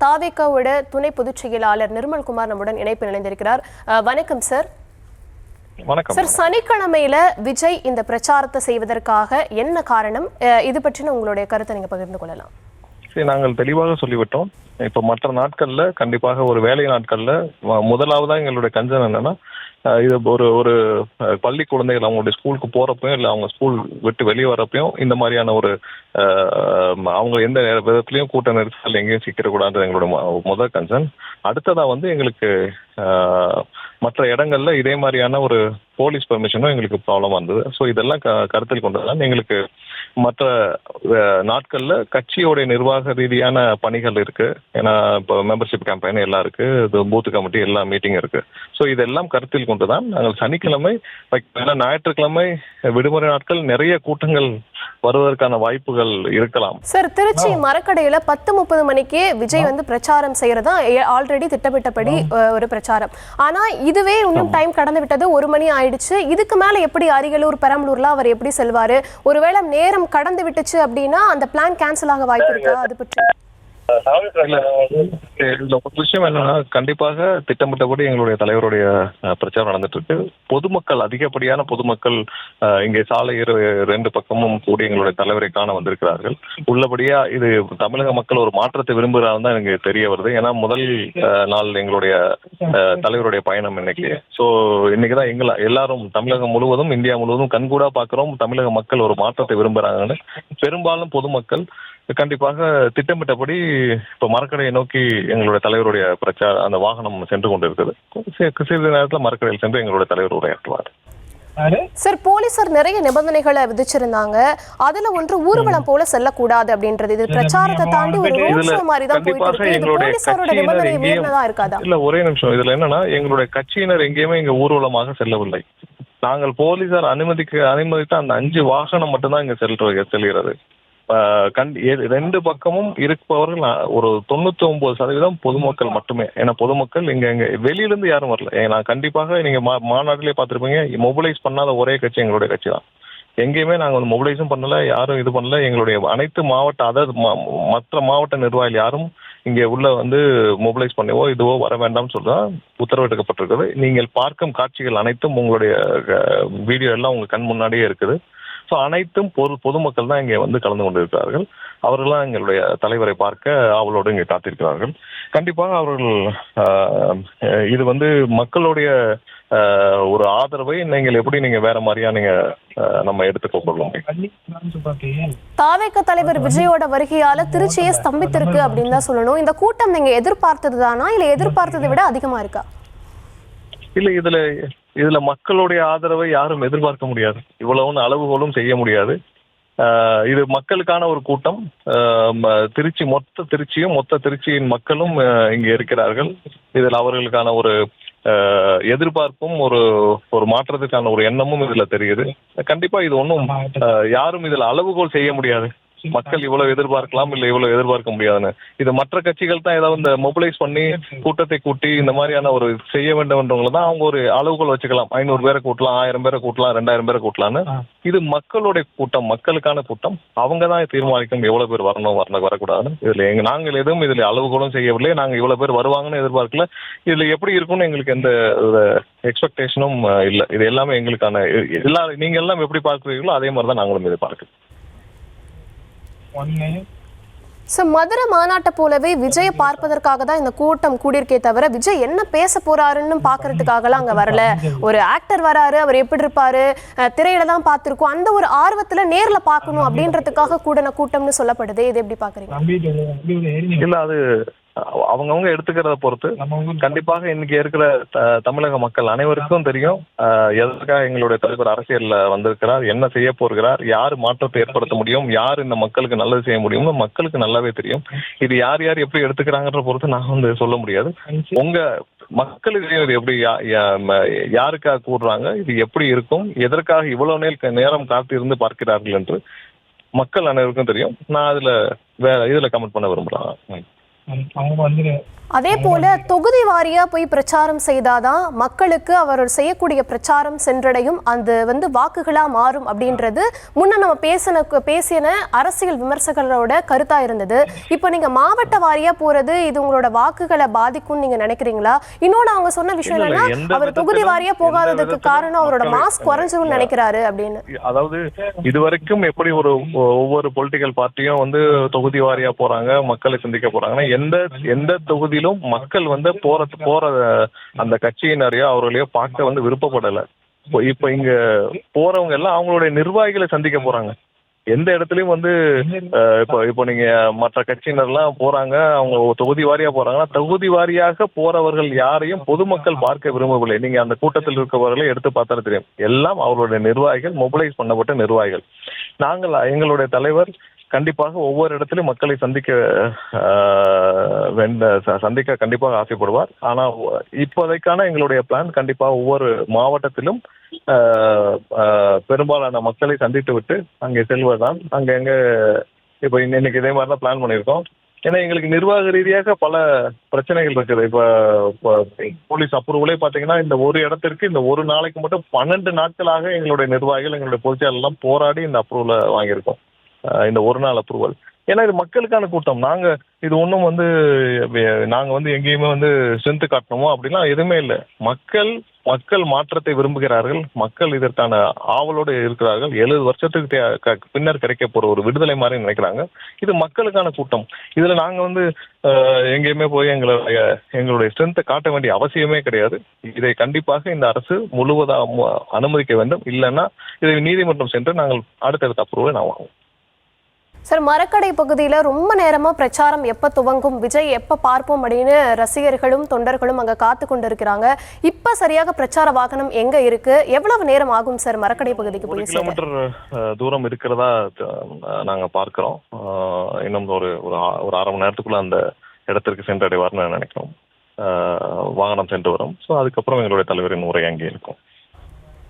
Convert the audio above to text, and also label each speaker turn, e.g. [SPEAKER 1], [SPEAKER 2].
[SPEAKER 1] தாவேகாவோட துணை பொதுச் செயலாளர் நிர்மல்குமார் நம்முடன் இணைப்பில் இணைந்திருக்கிறார். வணக்கம் சார்.
[SPEAKER 2] வணக்கம்
[SPEAKER 1] சார். சனிக்கிழமையில விஜய் இந்த பிரச்சாரத்தை செய்வதற்காக என்ன காரணம்? இது பற்றின உங்களுடைய கருத்தை நீங்க பகிர்ந்து கொள்ளலாம்.
[SPEAKER 2] சரி, நாங்கள் தெளிவாக சொல்லிவிட்டோம். இப்ப மற்ற நாட்கள்ல கண்டிப்பாக ஒரு வேலை நாட்கள்ல முதலாவதா எங்களுடைய கன்சர்ன் என்னன்னா, இது ஒரு பள்ளி குழந்தைகள் அவங்களுடைய ஸ்கூலுக்கு போறப்பையும் இல்லை அவங்க ஸ்கூல் விட்டு வெளியே வரப்பையும் இந்த மாதிரியான ஒரு அவங்க எந்த விதத்திலையும் கூட்ட நெரிசல் எங்கேயும் சிக்கிடக்கூடாது எங்களோட முதல் கன்சர்ன். அடுத்ததா எங்களுக்கு மற்ற இடங்கள்ல இதே மாதிரியான ஒரு போலீஸ் பெர்மிஷனும் எங்களுக்கு ப்ராப்ளமா இருந்தது. ஸோ இதெல்லாம் கருத்தில் கொண்டுதான் எங்களுக்கு மற்ற நாட்கள்ல கட்சியோடைய நிர்வாக ரீதியான பணிகள் இருக்கு. ஏன்னா இப்போ மெம்பர்ஷிப் கேம்பெயின் எல்லாம் இருக்கு, இது பூத் கமிட்டி எல்லா மீட்டிங் இருக்கு. ஸோ இதெல்லாம் கருத்தில் கொண்டுதான் நாங்கள் சனிக்கிழமை, ஞாயிற்றுக்கிழமை விடுமுறை நாட்கள் நிறைய கூட்டங்கள் வருவதற்கான வாய்ப்புகள் இருக்கலாம்.
[SPEAKER 1] சார், திருச்சி மரக்கடையில 10:30 மணிக்கே விஜய் பிரச்சாரம் செய்யறதா ஆல்ரெடி திட்டமிட்டபடி ஒரு பிரச்சாரம். ஆனா இதுவே இன்னும் டைம் கடந்து விட்டது, 1 மணி ஆயிடுச்சு. இதுக்கு மேல எப்படி அரியலூர் பெரம்பலூர்ல அவர் எப்படி செல்வாரு? ஒருவேளை நேரம் கடந்து விட்டுச்சு அப்படின்னா அந்த பிளான் கேன்சல் ஆக வாய்ப்பு இருக்கா? அது பற்றி
[SPEAKER 2] ஒரு விஷயம் என்னன்னா, கண்டிப்பாக திட்டமிட்டபடி எங்களுடைய தலைவருடைய பிரச்சாரம் நடந்துட்டு இருக்கு. பொதுமக்கள், அதிகப்படியான பொதுமக்கள் இங்கே சாலை 2 பக்கமும் கூடி எங்களுடைய தலைவரை காண வந்திருக்கிறார்கள். உள்ளபடியா இது தமிழக மக்கள் ஒரு மாற்றத்தை விரும்புகிறாங்க தான் எனக்கு தெரிய வருது. ஏன்னா முதல் நாள் எங்களுடைய தலைவருடைய பயணம் இன்னைக்கு. ஸோ இன்னைக்குதான் எல்லாரும் தமிழகம் முழுவதும், இந்தியா முழுவதும் கண்கூடா பார்க்கிறோம் தமிழக மக்கள் ஒரு மாற்றத்தை விரும்புகிறாங்கன்னு. பெரும்பாலும் பொதுமக்கள் கண்டிப்பாக திட்டமிட்டபடி இப்ப மரக்கடையை நோக்கி எங்களுடைய தலைவருடைய அந்த வாகனம் சென்று கொண்டிருக்கிறது. சிறிது நேரத்தில் மரக்கடையில் சென்று எங்களுடைய தலைவர் உரையாற்றுவார்.
[SPEAKER 1] சார், போலீசார் நிறைய நிபந்தனைகளை விதிச்சிருந்தாங்க. அதுல ஒன்று ஊர்வலம் போல செல்லக்கூடாது அப்படின்றது. இது பிரச்சாரத்தை தாண்டி ஒரு ரோட் ஷோ மாதிரி தான் போயிட்டு இருக்கு. இது போலீசாரோட நிபந்தனை மீறினதா இருக்காதா?
[SPEAKER 2] இல்ல, ஒரே நிமிஷம். இதுல என்னன்னா, எங்களுடைய கட்சியினர் எங்கேயுமே இங்க ஊர்வலமாக செல்லவில்லை. நாங்கள் போலீசார் அனுமதித்த அந்த 5 வாகனம் மட்டும்தான் இங்க செல்கிறது. 2 பக்கமும் இருப்பவர்கள் ஒரு 99% பொதுமக்கள் மட்டுமே. ஏன்னா பொதுமக்கள் இங்க வெளியிலிருந்து யாரும் வரல. நான் கண்டிப்பாக நீங்க மாநாட்டிலே பார்த்திருப்பீங்க, மொபிலைஸ் பண்ணாத ஒரே கட்சி எங்களுடைய கட்சி தான். எங்கேயுமே நாங்கள் மொபிலைஸும் பண்ணல, யாரும் இது பண்ணல. எங்களுடைய அனைத்து மற்ற மாவட்ட நிர்வாகிகள் யாரும் இங்கே உள்ள மொபிலைஸ் பண்ணவோ இதுவோ வர வேண்டாம்னு சொல்றா உத்தரவிடப்பட்டிருக்குது. நீங்கள் பார்க்கும் காட்சிகள் அனைத்தும் உங்களுடைய வீடியோ எல்லாம் உங்க கண் முன்னாடியே இருக்குது. ஸோ அனைத்தும் பொதுமக்கள் தான் இங்கே கலந்து கொண்டிருக்கிறார்கள். அவர்கள்லாம் எங்களுடைய தலைவரை பார்க்க அவளோடு இங்கே காத்திருக்கிறார்கள். கண்டிப்பாக அவர்கள் இது மக்களுடைய ஒரு ஆதரவை நீங்க வேற மாதிரியா நம்ம எடுத்துக்கொள்ளலாம்.
[SPEAKER 1] தாவேக தலைவர் விஜயோட வருகையால திருச்சியை ஸ்தம்பித்திருக்கு அப்படின்னு தான் சொல்லணும். இந்த கூட்டம் நீங்க எதிர்பார்த்தது தானா, இல்ல எதிர்பார்த்ததை விட அதிகமா இருக்கா?
[SPEAKER 2] இல்ல, இதுல மக்களுடைய ஆதரவை யாரும் எதிர்பார்க்க முடியாது. இவ்வளவுன்னு அளவுகோலும் செய்ய முடியாது. இது மக்களுக்கான ஒரு கூட்டம். மொத்த திருச்சியின் மக்களும் இங்க இருக்கிறார்கள். இதில் அவர்களுக்கான ஒரு எதிர்பார்ப்பும் ஒரு மாற்றத்துக்கான ஒரு எண்ணமும் இதுல தெரியுது. கண்டிப்பா இது ஒன்றும் யாரும் இதுல அளவுகோல் செய்ய முடியாது. மக்கள் இவ்வளவு எதிர்பார்க்கலாம், இல்ல இவ்வளவு எதிர்பார்க்க முடியாதுன்னு. இது மற்ற கட்சிகள் தான் ஏதாவது இந்த மொபிலைஸ் பண்ணி கூட்டத்தை கூட்டி இந்த மாதிரியான ஒரு செய்ய வேண்டும்ன்றவங்களை தான் அவங்க ஒரு அளவுகோல் வச்சுக்கலாம். 500 பேரை கூட்டலாம், 1000 பேரை கூட்டலாம், 2000 பேரை கூட்டலான்னு. இது மக்களுடைய கூட்டம், மக்களுக்கான கூட்டம். அவங்க தான் தீர்மானிக்கும் எவ்வளவு பேர் வரக்கூடாதுன்னு. இதுல நாங்கள் எதுவும் இதுல அளவுகோலும் செய்யவில்லை. நாங்க இவ்வளவு பேர் வருவாங்கன்னு எதிர்பார்க்கல. இதுல எப்படி இருக்கும்னு எங்களுக்கு எந்த எக்ஸ்பெக்டேஷனும் இல்லை. இது எல்லாமே எங்களுக்கான நீங்க எல்லாம் எப்படி பார்க்கிறீங்களோ அதே மாதிரி தான் நாங்களும் எதிர்பார்க்கிறோம்.
[SPEAKER 1] மதுரை மாநாட்டை போலவே விஜயை பார்ப்பதற்காக தான் இந்த கூட்டம் கூடியிருக்கே தவிர விஜய் என்ன பேச போறாருன்னு பாக்குறதுக்காகலாம் அங்க வரல. ஒரு ஆக்டர் வராரு, அவர் எப்படி இருப்பாரு திரையில தான் பார்த்திருக்கோம். அந்த ஒரு ஆர்வத்துல நேர்ல பார்க்கணும் அப்படின்றதுக்காக கூடின கூட்டம்னு சொல்லப்படுது. இது எப்படி பாக்குறீங்க?
[SPEAKER 2] இல்ல, அது அவங்கவுங்க எடுத்துக்கிறத பொறுத்து. கண்டிப்பாக இன்னைக்கு இருக்கிற தமிழக மக்கள் அனைவருக்கும் தெரியும் எதற்காக எங்களுடைய தலைவர் அரசியல்ல வந்திருக்கிறார், என்ன செய்ய போகிறார், யார் மாற்றத்தை ஏற்படுத்த முடியும், யார் இந்த மக்களுக்கு நல்லது செய்ய முடியும்னு மக்களுக்கு நல்லாவே தெரியும். இது யார் யார் எப்படி எடுத்துக்கிறாங்கன்ற பொறுத்து நான் சொல்ல முடியாது. உங்க மக்களுக்கு இது எப்படி யாருக்காக கூடுறாங்க, இது எப்படி இருக்கும், எதற்காக இவ்வளவு நேரம் காத்திருந்து பார்க்கிறார்கள் என்று மக்கள் அனைவருக்கும் தெரியும். நான் இதுல கமெண்ட் பண்ண விரும்புறேன்.
[SPEAKER 3] அவங்க வந்து
[SPEAKER 1] அதே போல தொகுதி வாரியா போய் பிரச்சாரம் செய்தாதான் மக்களுக்கு அவர் செய்யக்கூடிய பிரச்சாரம் சென்றடையும், அது வாக்குகளா மாறும் அப்படின்றது முன்ன நம்ம பேசின அரசியல் விமர்சகர்களோட கருத்தா இருந்தது. இப்போ நீங்க மாவட்ட வாரியா போறது இது உங்களோட வாக்குகளை பாதிக்கும்னு நீங்க நினைக்கிறீங்களா? இன்னொன்னு அவங்க சொன்ன விஷயம் என்னன்னா, அவர் தொகுதி வாரியா போகாததுக்கு காரணம் அவரோட மாஸ் குறைஞ்சிரும் நினைக்கிறாரு அப்படின்னு.
[SPEAKER 2] அதாவது இதுவரைக்கும் எப்படி ஒவ்வொரு பொலிட்டிக்கல் பார்ட்டியும் தொகுதி வாரியா போறாங்க, மக்களை சந்திக்க போறாங்கன்னா எந்த தொகுதியிலும் மக்கள் போற அந்த கட்சியினரையோ அவர்களையோ பார்க்க விருப்பப்படல. இப்ப இங்க போறவங்க எல்லாம் அவங்களுடைய நிர்வாகிகளை சந்திக்க போறாங்க. எந்த இடத்துலயும் இப்போ நீங்க மற்ற கட்சியினர்லாம் போறாங்க, அவங்க தொகுதி வாரியா போறாங்கன்னா தொகுதி வாரியாக போறவர்கள் யாரையும் பொதுமக்கள் பார்க்க விரும்பவில்லை. நீங்க அந்த கூட்டத்தில் இருக்கவர்களை எடுத்து பார்த்தாலும் தெரியும், எல்லாம் அவர்களுடைய நிர்வாகிகள், மொபிலைஸ் பண்ணப்பட்ட நிர்வாகிகள். எங்களுடைய தலைவர் கண்டிப்பாக ஒவ்வொரு இடத்திலும் மக்களை சந்திக்க கண்டிப்பாக ஆசைப்படுவார். ஆனா இப்போதைக்கான எங்களுடைய பிளான் கண்டிப்பாக ஒவ்வொரு மாவட்டத்திலும் பெரும்பாலான மக்களை சந்தித்து விட்டு அங்கே செல்வதுதான். எங்க இப்போ இன்னைக்கு இதே மாதிரி தான் பிளான் பண்ணியிருக்கோம். ஏன்னா எங்களுக்கு நிர்வாக ரீதியாக பல பிரச்சனைகள் இருக்குது. இப்போ போலீஸ் அப்ரூவலே பார்த்தீங்கன்னா இந்த ஒரு இடத்திற்கு இந்த ஒரு நாளைக்கு மட்டும் 12 நாட்களாக எங்களுடைய நிர்வாகிகள், எங்களுடைய பொதுச்செயலாளர் எல்லாம் போராடி இந்த அப்ரூவலை வாங்கியிருக்கோம். இந்த ஒரு நாள் அப்ரூவல். ஏன்னா இது மக்களுக்கான கூட்டம். இது ஒன்றும் நாங்கள் எங்கேயுமே ஸ்ட்ரென்த்து காட்டணுமோ அப்படிலாம் எதுவுமே இல்லை. மக்கள் மாற்றத்தை விரும்புகிறார்கள். மக்கள் இதற்கான ஆவலோடு இருக்கிறார்கள். 70 வருஷத்துக்கு பின்னர் கிடைக்க போற ஒரு விடுதலை மாதிரி நினைக்கிறாங்க. இது மக்களுக்கான கூட்டம். இதுல நாங்க எங்கேயுமே போய் எங்களுடைய ஸ்ட்ரென்த்தை காட்ட வேண்டிய அவசியமே கிடையாது. இதை கண்டிப்பாக இந்த அரசு முழுவதாக அனுமதிக்க வேண்டும். இல்லைன்னா இதை நீதிமன்றம் சென்று நாங்கள் அடுத்தடுத்த அப்ரூவலை நான் வாங்குவோம்.
[SPEAKER 1] சார், மரக்கடை பகுதியில் ரொம்ப நேரமாக பிரச்சாரம் எப்போ துவங்கும், விஜய் எப்போ பார்ப்போம் அப்படின்னு ரசிகர்களும் தொண்டர்களும் அங்கே காத்து கொண்டு இருக்கிறாங்க. இப்போ சரியாக பிரச்சார வாகனம் எங்கே இருக்கு, எவ்வளவு நேரம் ஆகும் சார் மரக்கடை பகுதிக்கு போய்?
[SPEAKER 2] 1 கிலோமீட்டர் தூரம் இருக்கிறதா நாங்கள் பார்க்குறோம். இன்னும் ஒரு 1/2 மணி நேரத்துக்குள்ள அந்த இடத்திற்கு சென்றடைவார்னு நினைக்கிறோம். வாகனம் சென்று வரும். ஸோ அதுக்கப்புறம் எங்களுடைய தலைவரின் உரை அங்கே இருக்கும்.